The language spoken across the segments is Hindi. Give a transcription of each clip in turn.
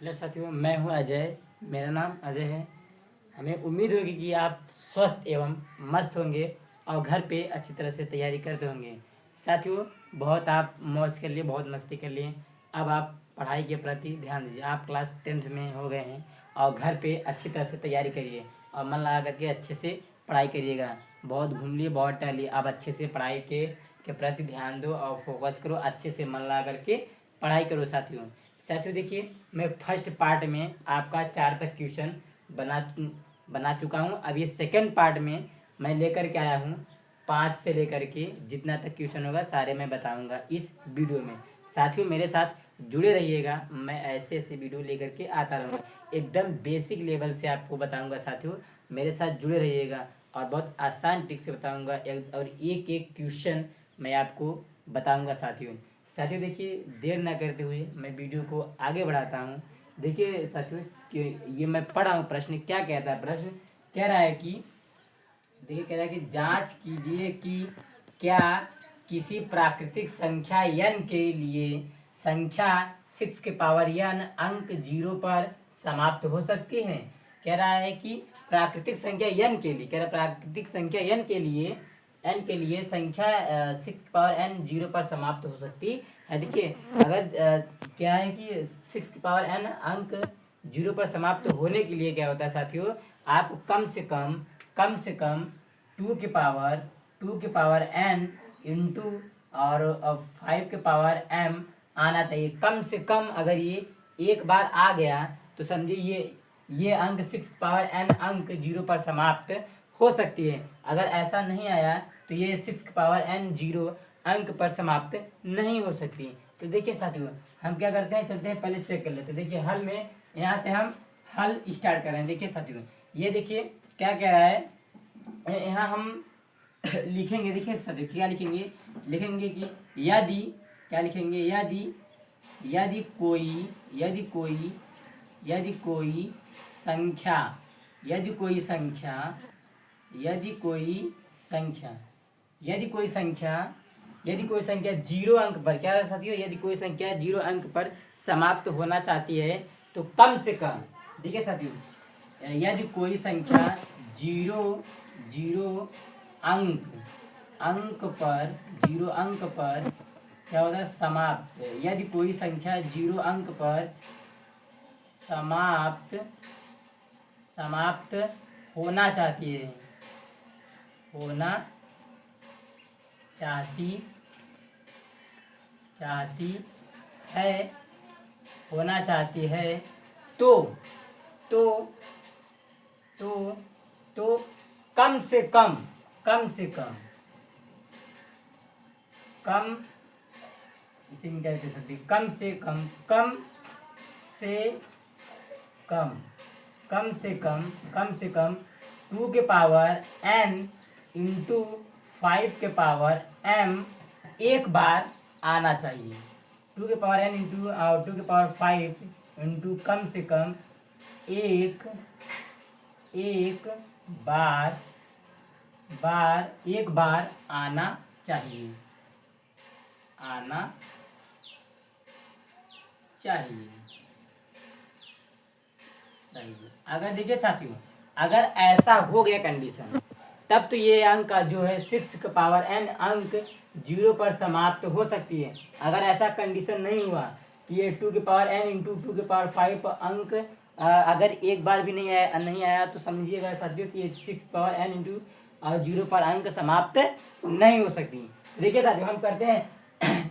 हेलो साथियों, मैं हूं अजय। मेरा नाम अजय है। हमें उम्मीद होगी कि आप स्वस्थ एवं मस्त होंगे और घर पे अच्छी तरह से तैयारी करते होंगे। साथियों, बहुत आप मौज कर लिए, बहुत मस्ती कर लिए। अब आप पढ़ाई के प्रति ध्यान दीजिए। आप क्लास 10th में हो गए हैं और घर पे अच्छी तरह से तैयारी करिए और मन लगा करके अच्छे से पढ़ाई करिएगा। बहुत घूम लिए, बहुत टहलिए। अब अच्छे से पढ़ाई के प्रति ध्यान दो और फोकस करो। अच्छे से मन लगा करके पढ़ाई करो साथियों। साथियों देखिए, मैं फर्स्ट पार्ट में आपका 4 तक क्वेश्चन बना बना चुका हूँ। अब ये सेकंड पार्ट में मैं लेकर के आया हूँ। 5 से लेकर के जितना तक क्वेश्चन होगा सारे मैं बताऊँगा इस वीडियो में। साथियों मेरे साथ जुड़े रहिएगा। मैं ऐसे ऐसे वीडियो लेकर के आता रहूँगा। एकदम बेसिक लेवल से आपको बताऊँगा साथियों। मेरे साथ जुड़े रहिएगा और बहुत आसान ट्रिक से बताऊँगा और एक एक क्वेश्चन मैं आपको बताऊँगा साथियों। साथियों देखिए, देर ना करते हुए मैं वीडियो को आगे बढ़ाता हूँ। देखिए साथियों कि ये मैं पढ़ा हूँ। प्रश्न क्या कहता है? प्रश्न कह रहा है कि देखिए, कह रहा है कि जांच कीजिए कि क्या किसी प्राकृतिक संख्या n के लिए संख्या 6 के पावर n अंक 0 पर समाप्त हो सकती है। कह रहा है कि प्राकृतिक संख्या n के लिए, कह रहा है प्राकृतिक संख्या n के लिए संख्या 6 पावर n 0 पर समाप्त हो सकती है। देखिए, अगर क्या है कि 6 पावर n अंक 0 पर समाप्त होने के लिए क्या होता है साथियों, आप कम से कम 2 के पावर n इंटू और 5 के पावर m आना चाहिए। कम से कम अगर ये एक बार आ गया तो समझिए ये अंक 6 पावर n अंक 0 पर समाप्त हो सकती है। अगर ऐसा नहीं आया तो ये 6 पावर n 0 अंक पर समाप्त नहीं हो सकती। तो देखिए साथियों, हम क्या करते हैं, चलते हैं पहले चेक कर लेते हैं। देखिए हल में यहाँ से हम हल स्टार्ट कर रहे हैं। देखिए साथियों, ये देखिए क्या कह रहा है। यहाँ हम लिखेंगे। देखिए साथियों क्या लिखेंगे, लिखेंगे कि यदि, क्या लिखेंगे, यदि कोई संख्या यदि कोई संख्या यदि कोई संख्या 0 अंक पर, क्या है साथियों, यदि कोई संख्या 0 अंक पर समाप्त होना चाहती है तो कम से कम, देखिए साथियों, यदि कोई संख्या 0 अंक पर क्या होता है, समाप्त। यदि कोई संख्या 0 अंक पर समाप्त होना चाहती है तो तो तो कम से कम इसे क्या कह सकते हैं, कम से कम 2 के पावर n इंटू 5 के पावर m एक बार आना चाहिए। 2 के पावर n इंटू 2 के पावर 5 इंटू कम से कम एक बार आना चाहिए। अगर देखिए साथियों, अगर ऐसा हो गया कंडीशन, तब तो ये अंक जो है 6 के पावर n अंक 0 पर समाप्त हो सकती है। अगर ऐसा कंडीशन नहीं हुआ कि ये 2 के पावर n इंटू 2 के पावर 5 अंक अगर एक बार भी नहीं आया तो समझिएगा साथियों कि ये 6 पावर n इंटू 0 पर अंक समाप्त नहीं हो सकती। देखिए साथियों, हम करते हैं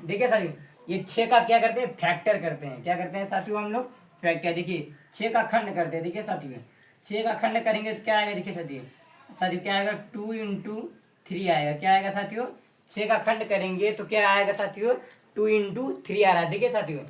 देखिए साथियों, ये 6 का क्या करते हैं, फैक्टर करते हैं। क्या करते हैं साथियों, हम लोग फैक्टर। देखिए 6 का खंड करते हैं। देखिए साथियों, 6 का खंड करेंगे तो क्या आएगा, देखिए साथियों क्या आएगा, 2 इंटू 3 आएगा। क्या आएगा साथियों, 6 का खंड करेंगे तो क्या आएगा साथियों, 2 इंटू 3 आ रहा है। देखिए साथियों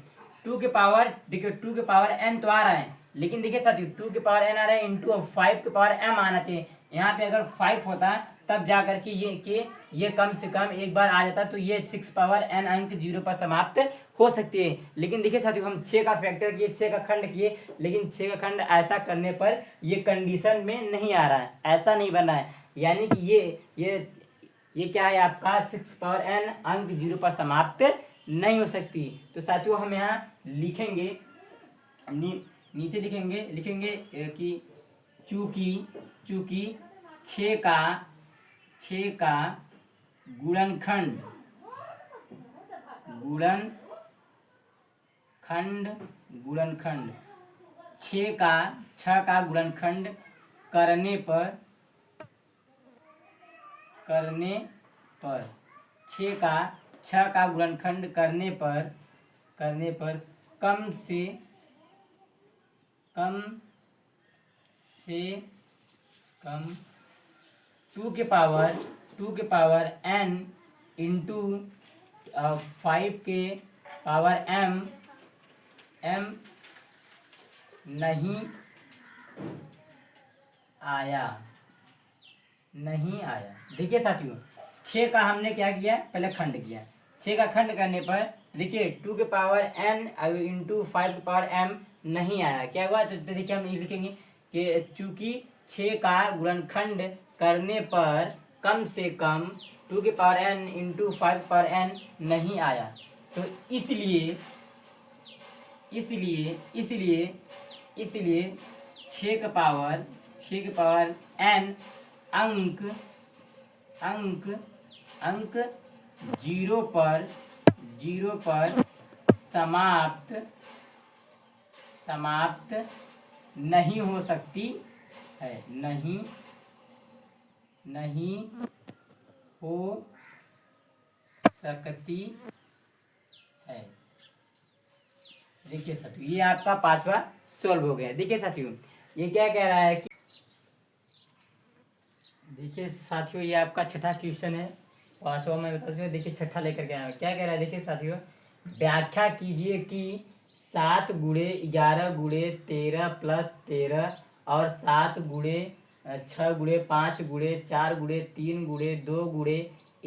2 के पावर, देखिए 2 के पावर n तो आ रहा है, लेकिन देखिए साथियों 2 के पावर n आ रहा है इंटू 5 के पावर m आना चाहिए। यहाँ पे अगर 5 होता तब जा करके ये कम से कम एक बार आ जाता तो ये 6 पावर n अंक 0 पर समाप्त हो सकती है। लेकिन देखिए साथियों, हम 6 का फैक्टर किए, 6 का खंड किए, लेकिन 6 का खंड ऐसा करने पर ये कंडीशन में नहीं आ रहा है, ऐसा नहीं बना है। यानी कि ये क्या है आपका 6 पावर n अंक 0 पर समाप्त नहीं हो सकती। तो साथियों हम यहाँ लिखेंगे हम नीचे लिखेंगे कि चूंकि चूंकि छः का गुणनखंड गुणनखंड छः का गुणनखंड करने पर छः का गुणनखंड करने पर कम से कम 2 के पावर n इंटू 5 के पावर m नहीं आया। देखिए साथियों, 6 का हमने क्या किया, पहले खंड किया। 6 का खंड करने पर देखिए 2 के पावर n इंटू 5 के पावर m नहीं आया। क्या हुआ, तो देखिए हम ये लिखेंगे कि चूंकि 6 का गुणनखंड करने पर कम से कम 2 के पावर n इंटू 5 के पावर n नहीं आया, तो इसलिए 6 के पावर n अंक 0 पर समाप्त नहीं हो सकती है। नहीं हो सकती है। देखिए साथियों, ये आपका 5वां सॉल्व हो गया। देखिए साथियों, ये क्या कह रहा है कि देखिए साथियों, ये आपका छठा क्वेश्चन है। 5वां मैं बता दूं। देखिए छठा लेकर के आया, क्या कह रहा है। देखिए साथियों, व्याख्या कीजिए कि 7 गुणे 11 गुणे 13 प्लस 13 और 7 गुणे 6 गुणे 5 गुणे 4 गुणे 3 गुणे 2 गुणे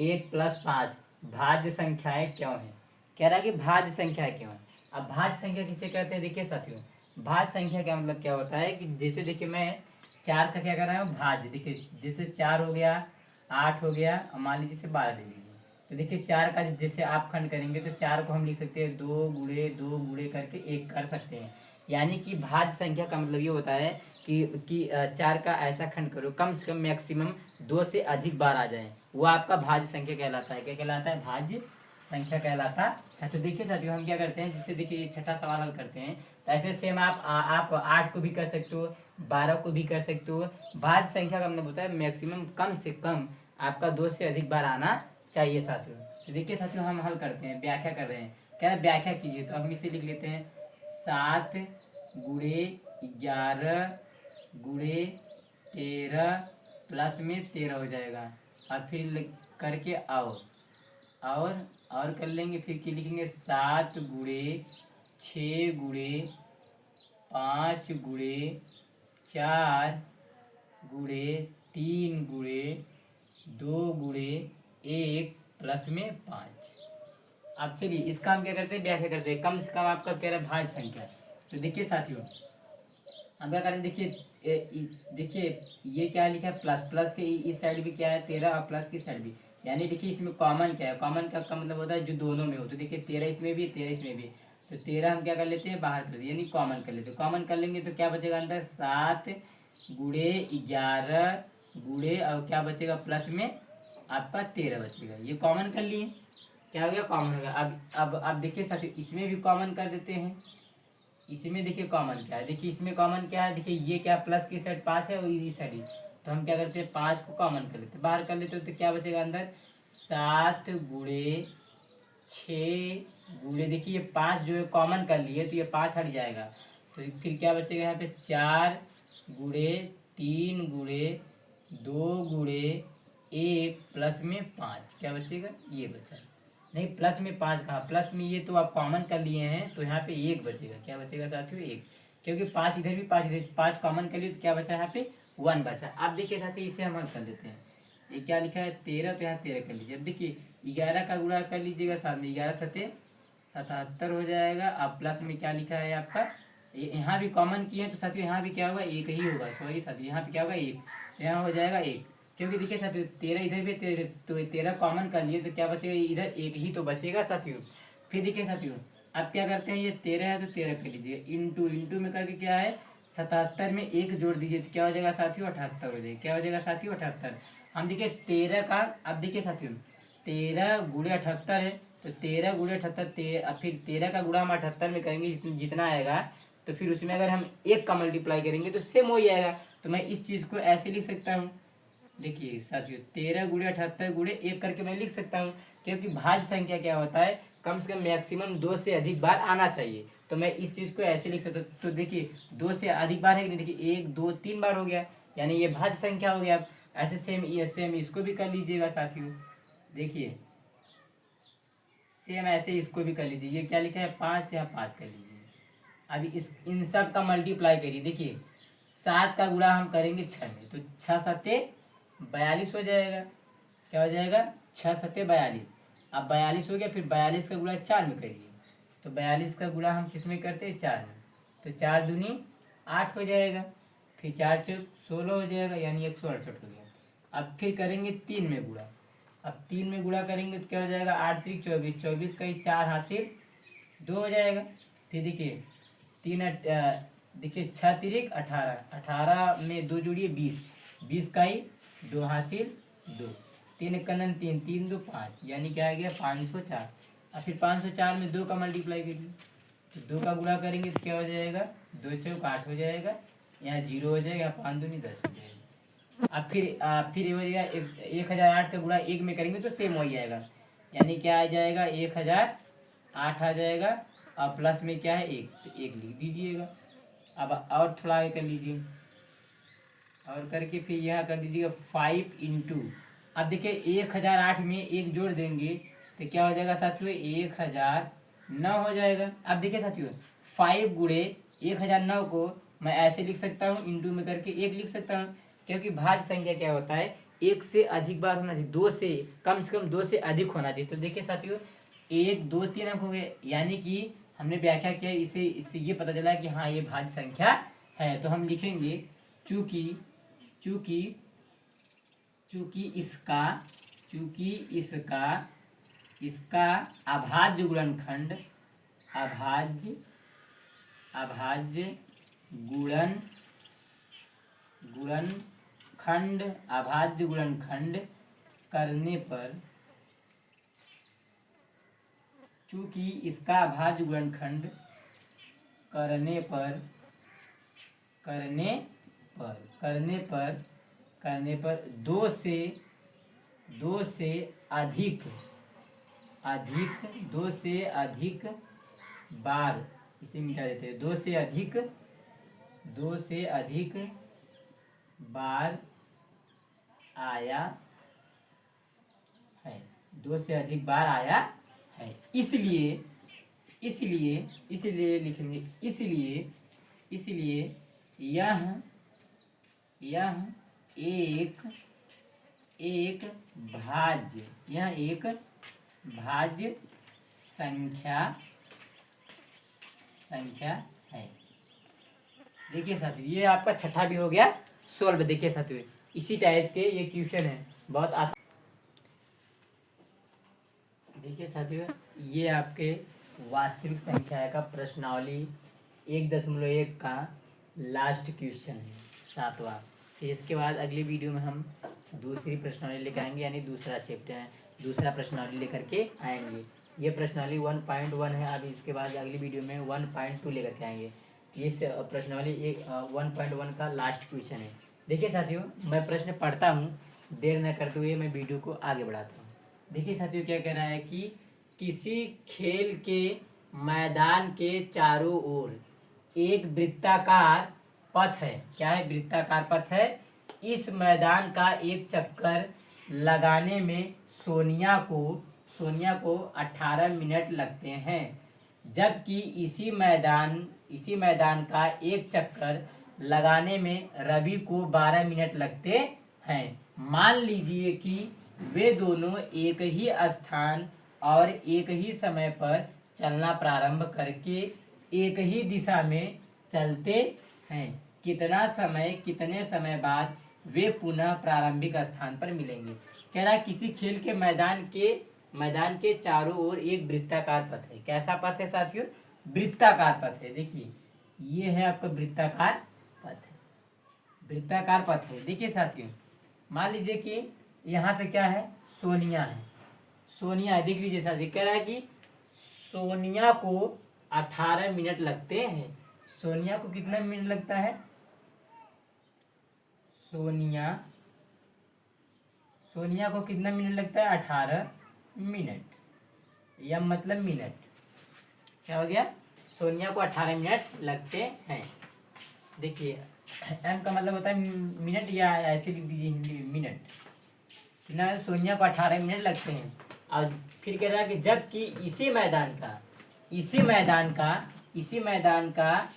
1 प्लस 5 भाज्य संख्याएं क्यों है। कह रहा है कि भाज्य संख्या क्यों है। अब भाज्य संख्या किसे कहते हैं। देखिए साथियों, भाज्य संख्या का मतलब क्या होता है कि जैसे देखिए मैं 4 का क्या कर रहा हूँ, भाज्य। देखिए जैसे 4 हो गया, 8 हो गया, और मान लीजिए 12 ले लीजिए। तो देखिए 4 का जैसे आप खंड करेंगे तो 4 को हम लिख सकते हैं 2 गुणे 2 गुणे करके 1 कर सकते हैं। यानी कि भाज्य संख्या का मतलब ये होता है कि 4 का ऐसा खंड करो कम से कम मैक्सिमम 2 से अधिक बार आ जाए, वो आपका भाज्य संख्या कहलाता है। क्या कहलाता है, भाज्य संख्या कहलाता है। तो देखिए साथियों, हम क्या करते हैं, जिससे देखिए छठा सवाल हल करते हैं। तो ऐसे सेम आप 8 को भी कर सकते हो, 12 को भी कर सकते हो। भाज्य संख्या का मतलब होता है मैक्सिमम कम से कम आपका 2 से अधिक बार आना चाहिए साथियों। तो देखिए साथियों, हम हल करते हैं, व्याख्या कर रहे हैं। क्या है, व्याख्या कीजिए। तो हम इसे लिख लेते हैं 7 गुणे 11 गुणे 13 प्लस में 13 हो जाएगा। और फिर करके और कर लेंगे। फिर क्या लिखेंगे, 7 गुणे 6 गुणे 5 गुणे 4 गुणे 3 गुणे 2 गुणे 1 प्लस में 5। अब चलिए इसका हम क्या करते हैं, व्याख्या करते हैं। कम से कम आपका कह रहा है भाज्य संख्या। तो देखिए साथियों, हम क्या करें, देखिए ये क्या लिखा है, प्लस के इस साइड भी क्या है 13 और प्लस की साइड भी। यानी देखिए इसमें कॉमन क्या है, कॉमन का मतलब होता है जो दोनों में हो। तो देखिए 13 इसमें भी 13 इसमें भी। तो 13 हम क्या कर लेते हैं, बाहर कर लेते हैं, यानी कॉमन कर लेते हैं। कॉमन कर लेंगे तो क्या बचेगा अंदर, 7 गुणे 11 गुणे और क्या बचेगा प्लस में आपका 13 बचेगा। ये कॉमन कर लिए, क्या हो गया, कॉमन हो गया। अब देखिए साथियों, इसमें भी कॉमन कर देते हैं। इसमें देखिए कॉमन क्या है, देखिए इसमें कॉमन क्या है, देखिए ये क्या प्लस की साइड 5 है और इस साइड। तो हम क्या करते हैं, 5 को कॉमन कर लेते हैं, बाहर कर लेते हो। तो क्या बचेगा अंदर, 7 गुणे 6 गुणे, देखिए ये 5 जो है कॉमन कर लिए तो ये 5 हट जाएगा। तो फिर क्या बचेगा यहाँ पे, 4 गुणे 3 गुणे 2 गुणे 1 प्लस में 5। क्या बचेगा, ये बचा। नहीं, प्लस में 5 कहाँ, प्लस में ये तो आप कॉमन कर लिए हैं तो यहाँ पे 1 बचेगा। क्या बचेगा साथियों, 1। क्योंकि 5 इधर भी 5 इधर 5 कॉमन कर लिए तो क्या बचा यहाँ पे, 1 बचा। अब देखिए साथियों, इसे हम हल कर लेते हैं। ये क्या लिखा है, 13, तो यहाँ 13 कर लीजिए। अब देखिए 11 का गुणा कर लीजिएगा, साथ में 11 सते 77 हो जाएगा। अब प्लस में क्या लिखा है आपका, यहाँ भी कॉमन किए हैं तो साथियों यहाँ भी क्या होगा, 1 ही होगा। सॉरी साथियों, यहाँ पे क्या होगा, 1। तो यहाँ हो जाएगा 1। क्योंकि देखिए साथियों 13 इधर भी 13, तो 13 कॉमन कर लिए तो क्या बचेगा, इधर 1 ही तो बचेगा साथियों। फिर देखिए साथियों, अब क्या करते हैं, ये 13 है तो 13 कर लीजिए, इंटू इंटू में करके क्या है 77 में एक जोड़ दीजिए तो क्या हो जाएगा साथियों 78 हो जाएगा। क्या हो जाएगा साथियों 78। हम देखिए 13 का, अब देखिए साथियों 13 गुणे 78 है तो 13 गुणे 78, फिर 13 का गुणा हम 78 में करेंगे जितना आएगा, तो फिर उसमें अगर हम एक का मल्टीप्लाई करेंगे तो सेम हो जाएगा। तो मैं इस चीज़ को ऐसे लिख सकता हूँ, देखिए साथियों 13 गुणे 78 गुणे एक करके मैं लिख सकता हूँ, क्योंकि भाज्य संख्या क्या होता है कम से कम मैक्सिमम 2 से अधिक बार आना चाहिए। तो मैं इस चीज़ को ऐसे लिख सकता हूँ। तो देखिए 2 से अधिक बार है कि नहीं, देखिए 1 2 3 बार हो गया, यानी ये भाज्य संख्या हो गया। ऐसे सेम ये सेम इसको भी कर लीजिएगा साथियों, देखिए सेम ऐसे इसको भी कर लीजिए। ये क्या लिखा है 5 या 5 कर लीजिए। अभी इस इन सब का मल्टीप्लाई करिए, देखिए 7 का गुणा हम करेंगे 6 में तो 6 सत्ते 42 हो जाएगा। क्या हो जाएगा 6 सत्ते 42। अब 42 हो गया, फिर 42 का गुणा 4 में करिए तो 42 का गुणा हम किस में करते हैं 4 में, तो 4 दूनी 8 हो जाएगा, फिर 4 चौक 16 हो जाएगा, यानी 168 हो गया। अब फिर करेंगे 3 में गुणा, अब 3 में गुणा करेंगे तो क्या हो जाएगा 8 3 24, 24 का ही 4 हासिल 2 हो जाएगा। फिर देखिए देखिए 6 तिरिक 18, 18 में 2 जोड़िए 20, 20 का ही 2 हासिल 2, 3 कनन 3, 3 2 5, यानी क्या आ गया 504। और फिर 504 में 2 का मल्टीप्लाई करिए तो 2 का गुणा करेंगे तो क्या हो जाएगा 2 चौक 8 हो जाएगा, यहाँ 0 हो जाएगा, 5 दूनी 10 हो जाएगा। अब फिर ये हो जाएगा 1008 का गुणा 1 में करेंगे तो सेम हो जाएगा, यानी क्या आ जाएगा 1008 आ जाएगा, और प्लस में क्या है 1 तो 1 लिख दीजिएगा। अब और थोड़ा आगे कर लीजिए, और करके फिर यहाँ कर दीजिएगा 5 इंटू, अब देखिए 1008 में एक जोड़ देंगे तो क्या हो जाएगा साथियों 1009 हो जाएगा। अब देखिए साथियों 5 गुणे 1009 को मैं ऐसे लिख सकता हूँ, इंटू में करके 1 लिख सकता हूँ, क्योंकि भाज्य संख्या क्या होता है एक से अधिक बार होना चाहिए, 2 से कम 2 से अधिक होना चाहिए। तो देखिए साथियों 1 2 3 अंक हो गए, यानी कि हमने व्याख्या किया, इससे ये पता चला कि हाँ ये भाज्य संख्या है। तो हम लिखेंगे चूंकि चूंकि चूंकि इसका चूंकि इसका इसका अभाज्य गुणनखंड अभाज्य अभाज्य गुणन गुणनखंड अभाज्य गुणनखंड करने पर चूंकि इसका अभाज्य गुणनखंड करने पर करने पर करने पर करने पर 2 से अधिक अधिक 2 से अधिक बार, इसे मिटा देते हैं, 2 से अधिक बार आया है, 2 से अधिक बार आया है, इसलिए इसलिए इसलिए लिखेंगे, इसलिए यह एक एक भाज्य यह एक भाज्य संख्या है। देखिए साथियों ये आपका छठा भी हो गया सॉल्व। देखिए साथियों इसी टाइप के ये क्वेश्चन है, बहुत आसान। देखिए साथियों ये आपके वास्तविक संख्या का प्रश्नावली 1.1 का लास्ट क्वेश्चन है, 7वां। फिर इसके बाद अगली वीडियो में हम दूसरी प्रश्नावली लेकर आएंगे, यानी दूसरा चैप्टर है, दूसरा प्रश्नावली लेकर के आएंगे। ये प्रश्नावली 1.1 है, अभी इसके बाद अगली वीडियो में 1.2 लेकर के आएंगे। ये प्रश्नावली 1.1 का लास्ट क्वेश्चन है। देखिए साथियों मैं प्रश्न पढ़ता हूँ, देर न करते हुए मैं वीडियो को आगे बढ़ाता हूँ। देखिए साथियों क्या कह रहा है कि किसी खेल के मैदान के चारों ओर एक वृत्ताकार पथ है। क्या है वृत्ताकार पथ है। इस मैदान का एक चक्कर लगाने में सोनिया को 18 मिनट लगते हैं, जबकि इसी मैदान का एक चक्कर लगाने में रवि को 12 मिनट लगते हैं। मान लीजिए कि वे दोनों एक ही स्थान और एक ही समय पर चलना प्रारंभ करके एक ही दिशा में चलते हैं। कितने समय बाद वे पुनः प्रारंभिक स्थान पर मिलेंगे। कह रहा है किसी खेल के मैदान के मैदान के चारों ओर एक वृत्ताकार पथ है। कैसा पथ है साथियों? वृत्ताकार पथ है। देखिए ये है आपका वृत्ताकार पथ है, वृत्ताकार पथ है। देखिए साथियों, मान लीजिए कि यहाँ पे क्या है, सोनिया है, सोनिया है। देख लीजिए साथियों, कह रहा है कि सोनिया को 18 मिनट लगते हैं। सोनिया को कितना मिनट लगता है? सोनिया सोनिया को कितना मिनट लगता है? 18 मिनट, या मतलब मिनट। क्या हो गया? सोनिया को 18 मिनट लगते हैं। देखिए एम का मतलब होता है मिनट, या ऐसे लिख दीजिए हिंदी में मिनट। कितना? सोनिया को 18 मिनट लगते हैं। और फिर कह रहा है कि जबकि इसी मैदान का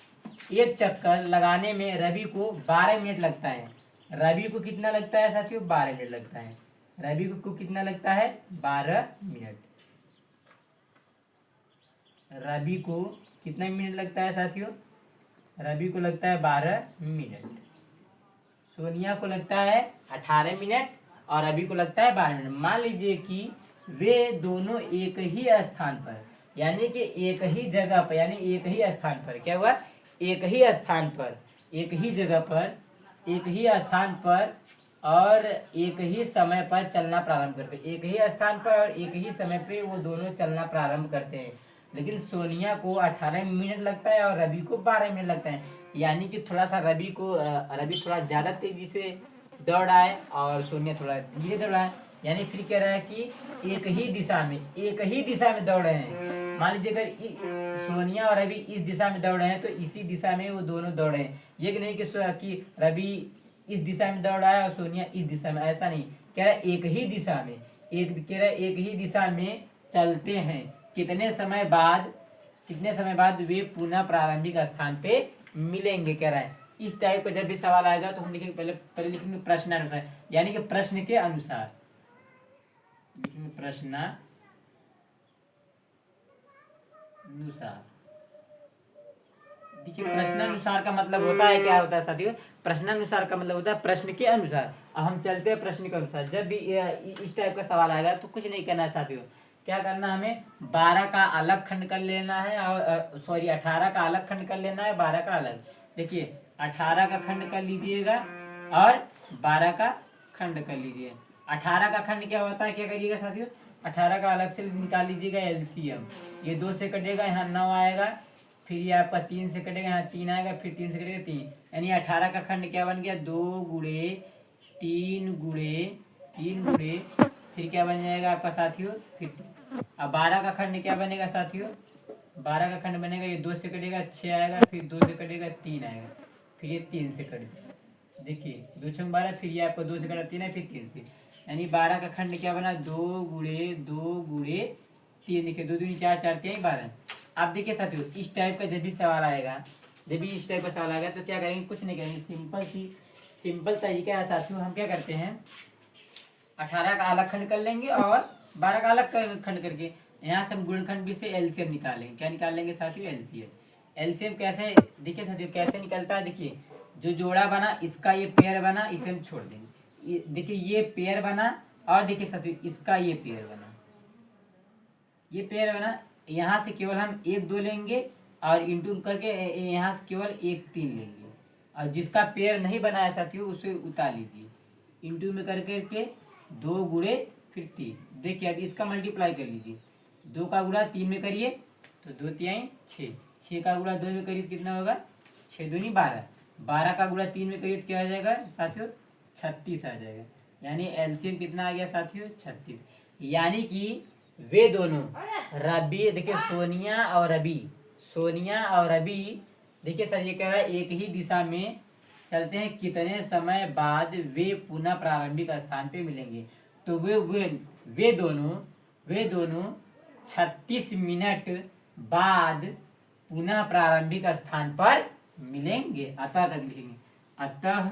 एक चक्कर लगाने में रवि को 12 मिनट लगता है। रवि को कितना लगता है साथियों? 12 मिनट लगता है। रवि को कितना लगता है? 12 मिनट। रवि को कितना मिनट लगता है साथियों? रवि को लगता है 12 मिनट। सोनिया को लगता है 18 मिनट और रवि को लगता है 12 मिनट। मान लीजिए कि वे दोनों एक ही स्थान पर, यानी कि एक ही जगह पर, यानी एक ही स्थान पर, क्या हुआ? एक ही स्थान पर, एक ही जगह पर, एक ही स्थान पर और एक ही समय पर चलना प्रारंभ करते हैं। एक ही स्थान पर और एक ही समय पे वो दोनों चलना प्रारंभ करते हैं। लेकिन सोनिया को 18 मिनट लगता है और रवि को 12 मिनट लगता है। यानी कि थोड़ा सा रवि थोड़ा ज़्यादा तेजी से दौड़ रहा है और सोनिया थोड़ा धीरे दौड़ रहा है। यानी फिर कह रहा है कि एक ही दिशा में दौड़ रहे हैं। मान लीजिए अगर सोनिया और रवि इस दिशा में दौड़ रहे हैं तो इसी दिशा में वो दोनों दौड़ रहे हैं। ये कि नहीं कि रवि इस दिशा में दौड़ रहा है और सोनिया इस दिशा में, ऐसा नहीं। कह रहा है एक ही दिशा में चलते हैं। कितने समय बाद वे पुनः प्रारंभिक स्थान पे मिलेंगे, कह रहा है। इस टाइप का जब भी सवाल आएगा तो हम लिखेंगे, पहले लिखेंगे प्रश्नानुसार, यानी कि प्रश्न के अनुसार लिखेंगे। प्रश्नानुसार देखिए, प्रश्नानुसार का मतलब होता है, क्या होता है साथियों? प्रश्नानुसार का मतलब होता है प्रश्न के अनुसार। अब हम चलते हैं प्रश्न के अनुसार। जब भी इस टाइप का सवाल आएगा तो कुछ नहीं करना है साथियों। क्या करना है? हमें 12 का अलग खंड कर लेना है, और सॉरी 18 का अलग खंड कर लेना है, 12 का अलग। देखिए 18 का खंड कर लीजिएगा और 12 का खंड कर लीजिए। 18 का खंड क्या होता है, क्या करिएगा साथियों? 18 का अलग से निकाल लीजिएगा एलसीएम। ये 2 से कटेगा, यहाँ 9 आएगा। फिर ये आपका 3 से कटेगा, यहाँ 3 आएगा। फिर 3 से कटेगा 3, यानी 18 का खंड क्या बन गया? 2 गुणे 3 गुणे फिर क्या बन जाएगा आपका साथियों? फिर अब 12 का खंड क्या बनेगा साथियों? 12 का खंड बनेगा, ये 2 से कटेगा 6 आएगा। फिर 2 से कटेगा 3 आएगा। फिर ये 3 से कट जाएगा। देखिए 2 छंग 12, फिर ये आपको 2 से कटा 3 है, फिर 3 से, यानी 12 का खंड क्या बना? 2 गुणे 3। देखिए 2 दूनी 4, 4 3 12। अब देखिए साथियों, इस टाइप का जब भी सवाल आएगा, तो क्या करेंगे? कुछ नहीं करेंगे, सिंपल तरीका है साथियों। हम क्या करते हैं, 18 का अलग खंड कर लेंगे और 12 का अलग खंड करके यहाँ से हम गुणनखंड भी से एलसीएम निकालेंगे। क्या निकाल लेंगे साथियों? एलसीएम कैसे? देखिए साथियों कैसे निकलता है। देखिए जो जोड़ा बना, इसका ये पेयर बना, इसे हम छोड़ देंगे। देखिए ये पेयर बना, और देखिए साथियों इसका ये पेयर बना, यहाँ से केवल हम 1 2 लेंगे और इंटू करके यहाँ से केवल 1 3 लेंगे। और जिसका पेयर नहीं बना है साथियों उसे उतार लीजिए, इंटू में करके 2 गुणे फिर 3। देखिए अब इसका मल्टीप्लाई कर लीजिए। 2 का गुणा 3 में करिए तो 2 3 6, 6 का गुणा 2 में करिए तो कितना होगा? 6 दूनी 12, 12 का गुणा 3 में करिए तो क्या आ जाएगा साथियों? 36 आ जाएगा। यानी एलसीएम कितना आ गया साथियों? 36। यानी कि वे दोनों रवि, देखिए सोनिया और रवि, देखिए सर ये कह रहा है एक ही दिशा में चलते हैं। कितने समय बाद वे पुनः प्रारंभिक स्थान पे मिलेंगे? तो वे दोनों 36 मिनट बाद पुनः प्रारंभिक स्थान पर मिलेंगे। अतः तक लिखेंगे, अतः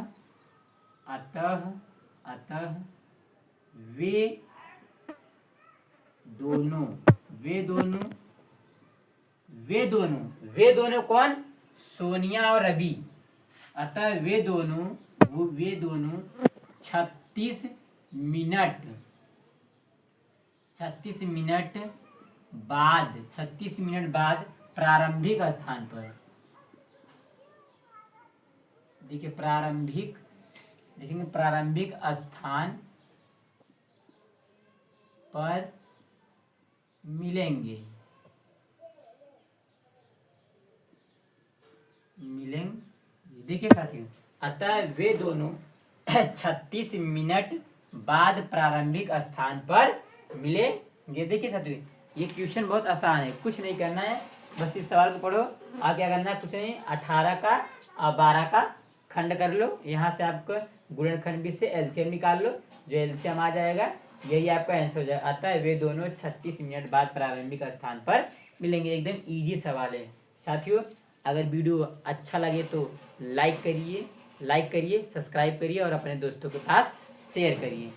वे दोनों कौन? सोनिया और रवि। अतः वे दोनों 36 मिनट 36 मिनट बाद, 36 मिनट बाद प्रारंभिक स्थान पर, देखिए प्रारंभिक, देखेंगे प्रारंभिक स्थान पर मिलेंगे, देखिए साथियों, अतः वे दोनों 36 मिनट बाद प्रारंभिक स्थान पर मिलेंगे। देखिए साथियों, ये क्वेश्चन बहुत आसान है, कुछ नहीं करना है, बस इस सवाल को पढ़ो और क्या करना है, कुछ नहीं, 18 का और 12 का खंड कर लो, यहाँ से आपको गुणनखंड भी से एलसीएम निकाल लो, जो एलसीएम आ जाएगा यही आपका आंसर हो जाएगा। अतः वे दोनों 36 मिनट बाद प्रारंभिक स्थान पर मिलेंगे। एकदम इजी सवाल है साथियों। अगर वीडियो अच्छा लगे तो लाइक करिए, सब्सक्राइब करिए और अपने दोस्तों के पास शेयर करिए।